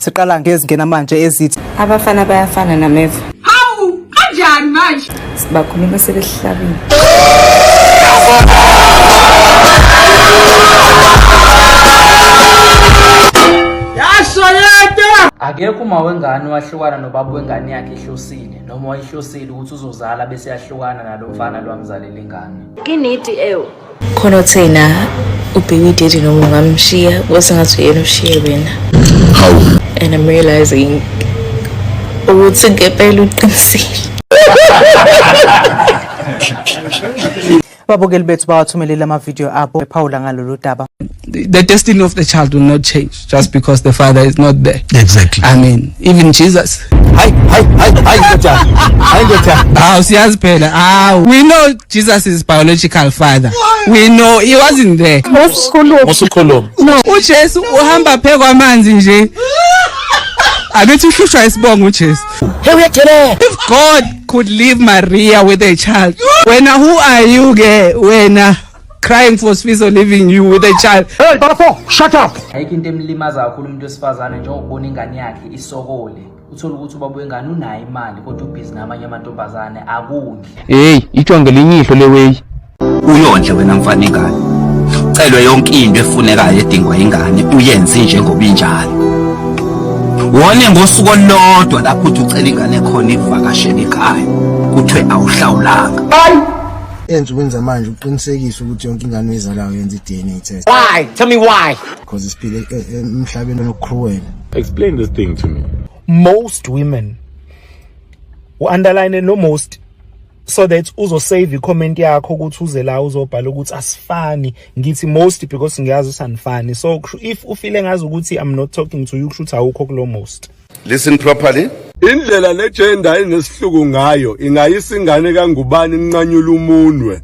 Siqala ngezingena manje ezithi abafana bayafana namevu. Hawu kanjani manje? Sibakhuluma sebehlabini. Akekho uma wengane wahlukana nobaba wengane yakhe ehlosile noma wayihlosile ukuthi uzozala bese yahlukana nalo mfana lwamzalela ingane. Kinidi ewe. Khona uthena ubaby daddy noma ungamshiya bese ngathi yena ushiye wena. How? And I'm realizing ukuthi ngempela uqinisile. babukeli bethu bawathumelela ama video abo ephawula ngalolu daba. The destiny of the child will not change just because the father is not there. Exactly. I mean, even Jesus. Hi, Siyazi phela. We know Jesus' biological father. We know he wasn't there. Mosukholo. No. uJesu uhamba phe kwamanzi nje. Abethi uhlushwa isibongo uJesu. If God could leave Maria with a child, who are you ke crying for space or leaving you with a child? Hey, Balafo, shut up. Ayikho into emlimaza kakhulu umuntu wesifazane njengokubona ingane yakhe isokole. Uthola ukuthi ubaba wengane unayo imali kodwa ubhizi namanye amantombazane akundli. Hey, itsho ngelinyihlo leweyi. Uyondle wena mfana ingane. Celwe yonke into efunekayo edingwa ingane uyenze njengoba injalo. Wone ngosuku olodwa lapho uthi ucela ingane khona ivakashele ekhaya kuthiwe awuhlawulanga. Ensukwini zamanje uqinisekisa ukuthi yonke ingane oyizalayo yenza i-DNA test. Why? Tell me why. Because isiphile emhlabeni onocruel. Explain this thing to me. Most women underline no most so that uzo save i-comment yakho ukuthi uze la uzobhala ukuthi asifani ngithi most because ngiyazi usanifani. So if ufile ngazi ukuthi I'm not talking to you kushuthi awukho kulo most. Listen properly. Indlela le gender inesihluku ngayo ingayisa ingane kangubani inqanyula umunwe.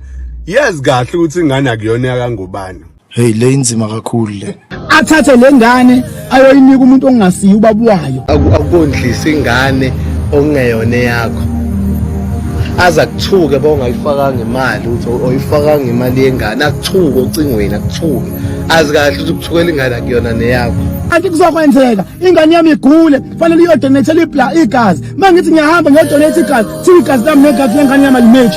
Yes kahle ukuthi ingane akuyona kangubani. Hey, le inzima kakhulu le. Athathe le ngane ayoyinika umuntu ongasiyo ubaba wayo. Akukondlisa ingane ongeyone yakho. Aza kuthuke bongayifakanga imali uthi oyifakanga imali yengane akuthuke ocingweni akuthuke. Azi kahle ukuthi ukuthukela ingane akuyona neyakho. Anti kuzokwenzeka ingane yami igule fanele iyodonate igazi mangithi ngiyahamba ngiyodonate igazi thi igazi lami negazi lengane yami alimeji.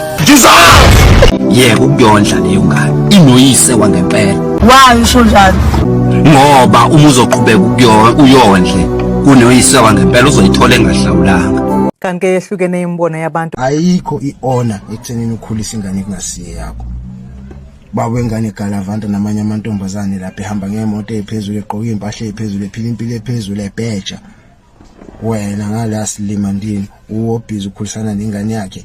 Yebo ukuyondla leyo ngane inoyise wangempela. Why usho njalo? Ngoba uma uzoqhubeka uyondle kunoyise wangempela uzoyithola engahlawulanga. Kanti yehlukene imbono yabantu. Ayikho iona ekuthenini ukhulisa ingane kungasiye yakho. Baba wengane galavanta namanye amantombazane lapha ehamba ngemoto ephezulu egqoka impahla ephezulu ephila impilo ephezulu ebheja. Wena ngala silimandini uwobhizi ukhulisana nengane yakhe.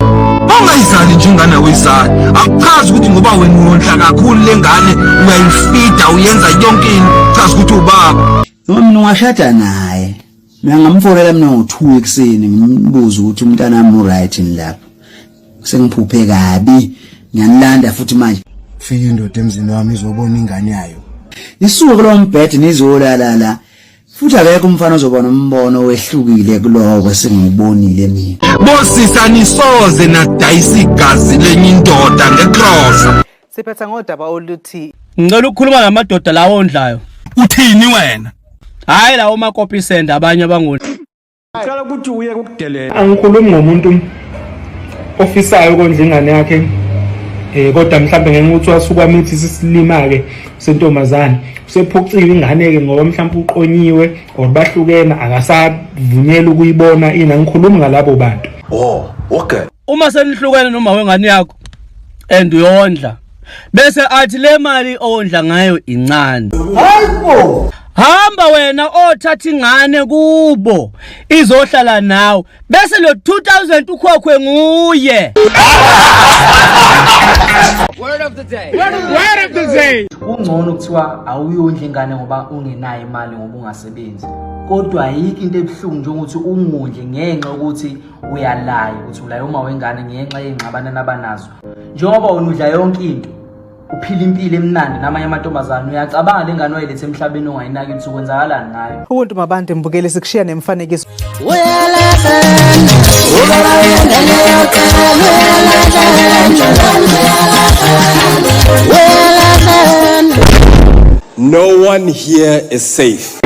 Ungayizali nje ingane oyizali. Akuchazi ukuthi ngoba wena uwondla kakhulu lengane uyayifida uyenza yonke into. Chaza ukuthi ubaba. Noma mina ungashada naye. Mina ngamfonela mina ngo2 ekseni ngimbuza ukuthi umntana wami uright ni lapha. Sengiphuphe kabi. Ngiyanilanda futhi manje. Fika indoda emzini wami izobona ingane yayo. Isuke lo mbhede nizolala futhi akekho umfana ozobona umbono wehlukile kuloko sengibonile mina. Bosisa nisoze nadayisa igazi lenye indoda ngecross. Siphetha ngodaba oluthi ngicela ukukhuluma namadoda lawo ondlayo. Uthini wena? Hayi lawo makopi send abanye abangoni. Ngicela ukuthi uye ukudelela. Angikhulumi ngomuntu ofisayo ukondla ingane yakhe. Kodwa mhlambe ngeke ukuthi wasuka mithi sisilima ke sentombazane usephucile ingane ke ngoba mhlambe uqonyiwe obahlukene akasavunyela ukuyibona ngikhuluma ngalabo bantu. Oh, okay. Uma senihlukene noma wengane yakho and uyondla bese athi le mali ondla ngayo incane. Hayibo. Hamba wena othatha ingane kubo izohlala nawe bese lo 2000 ukhokhwe nguye. Word of the day. Ungcono kuthiwa awuyondla ingane ngoba ungenayo imali ngoba ungasebenzi. Kodwa ayikho into ebuhlungu njengokuthi ungondle ngenxa ukuthi uyalayo ukuthi ulayo uma wengane ngenxa yengxabano nabanazo. Njengoba wena udla yonke into uphila impilo emnandi namanye amantombazane uyacabanga lengane wayilethe emhlabeni ongayinaki ukuthi kwenzakalani ngayo. Ubuntu mabantu mbukele sikushiya nemfanekiso. No one here is safe.